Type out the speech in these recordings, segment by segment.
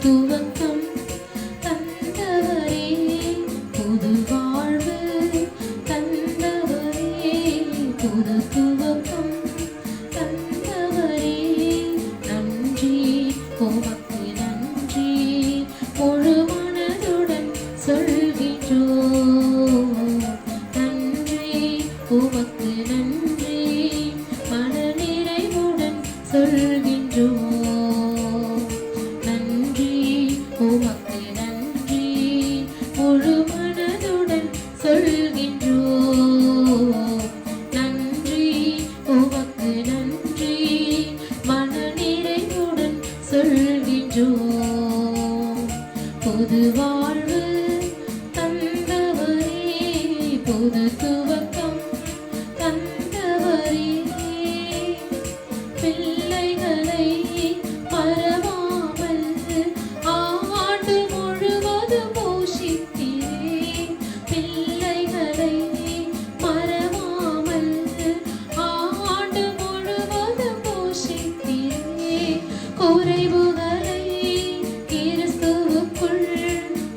துவக்கம் தந்தவரே, புது வாழ்வு தந்தவரே, புது துவக்கம் தந்தவரே, நன்றி உமக்கு நன்றி, முழு மனதுடன் சொல்கின்றோம். நன்றி உமக்கு நன்றி, மனநிறைவுடன் சொல்கின்றோம். நன்றி உமக்கு நன்றி, முழு மனதுடன் சொல்கின்றோம். நன்றி உமக்கு நன்றி, மனநிறைவுடன் சொல்கின்றோம். புது வாழ்வு தந்தவரே, புது துவக்கம் தந்தவரே, பிள்ளைகளை மறவாமல் ஆண்டு முழுவதும் போஷித்தீரே. பிள்ளைகளை மறவாமல் ஆண்டு முழுவதும் போஷித்தீரே. குறைவுகளை கிறிஸ்துவுக்குள்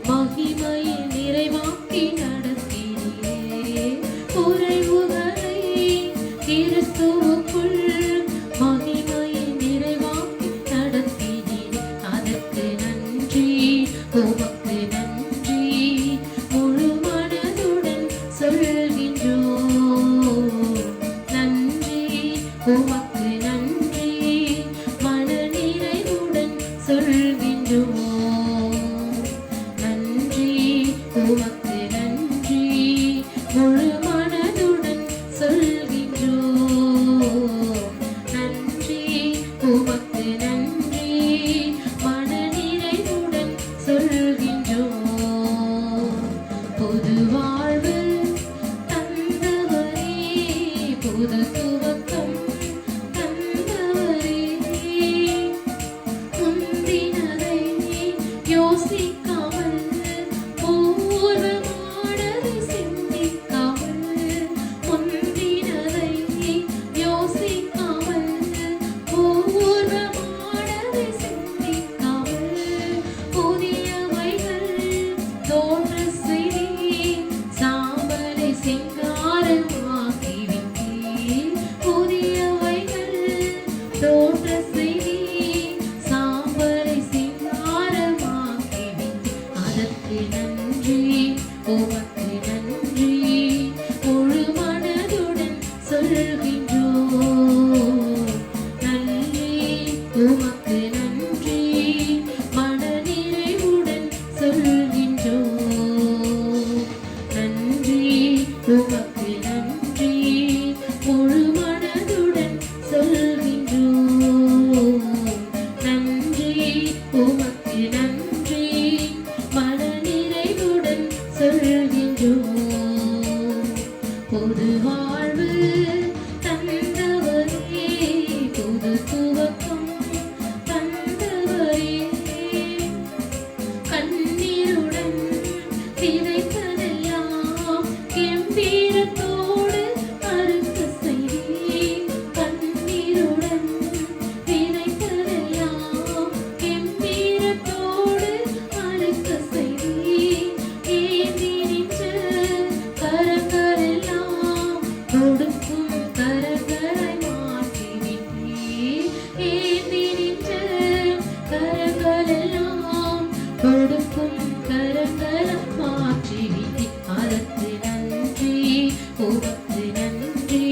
மகிமையில் நிறைவாக்கி நடத்தினீரே. குறைவுகளை கிறிஸ்துவுக்குள் மகிமையில் நிறைவாக்கி நடத்தினீர். அதற்கு நன்றி உமக்கு நன்றி, முழு மனதுடன் சொல்கின்றோம். நன்றி உமக்கு நன்றி, மனநிறைவுடன் சொல்கின்றோம். நன்றி உமக்கு நன்றி, முழு மனதுடன் சொல்கின்றோம். நன்றி உமக்கு நன்றி, மனநிறைவுடன் சொல்கின்றோம். புது வாழ்வு தந்தவரே, புது துவக்கம் தந்தவரே, முந்தினதை யோசிக்காமல் பூர்வமானதை சிந்திக்காமல், முந்தினதை யோசிக்காமல் பூர்வமானதை சிந்திக்காமல், புதியவைகள் தோன்ற செய்தி சாம்பலை சிங்காரமாக்கிவிட்டீர். புதியவைகள் தோன்ற செய்தி சாம்பலை சிங்காரமாக்கிவிட்டீர். அதற்கு நன்றி உமக்கு நன்றி, முழு மனதுடன் சொல்கின்றோம். நன்றி உமக்கு நன்றி, மனநிறைவுடன் சொல்கின்றோம். நன்றி உமக்கு நன்றி, முழு மனதுடன் சொல்கின்றோம். நன்றி உமக்கு நன்றி, மனநிறைவுடன் சொல்கின்றோம். புது வாழ்வு தந்தவரே, புது துவக்கம் தந்தவரே, கண்ணீருடன் விதைத்ததெல்லாம் கெம்பீரத்தோடு அறுக்க செய்தீர். கண்ணீருடன் விதைத்ததெல்லாம் கெம்பீரத்தோடு அறுக்க செய்தீர். ஏந்தி நின்ற கரங்களெல்லாம் கொடுக்கும் கரங்களை மாற்றிவிட்டீர். ஏந்தி நின்ற கரங்களெல்லாம் கொடுக்கும் கரங்களை மாற்றிவிட்டீர். அதற்கு நன்றி உமக்கு நன்றி,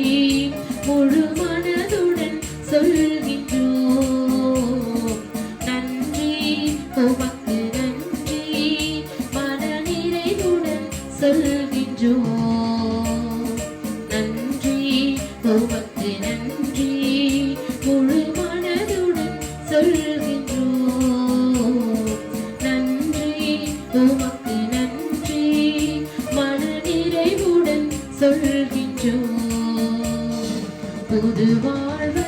முழு மனதுடன் சொல்கின்றோம். நன்றி உமக்கு நன்றி, மனநிறைவுடன் சொல்கின்றோம். நன்றி உமக்கு நன்றி, முழு மனதுடன் சொல்கின்றோம். நன்றி உமக்கு நன்றி, மனநிறைவுடன் சொல்கின்றோம். புது வாழ்வு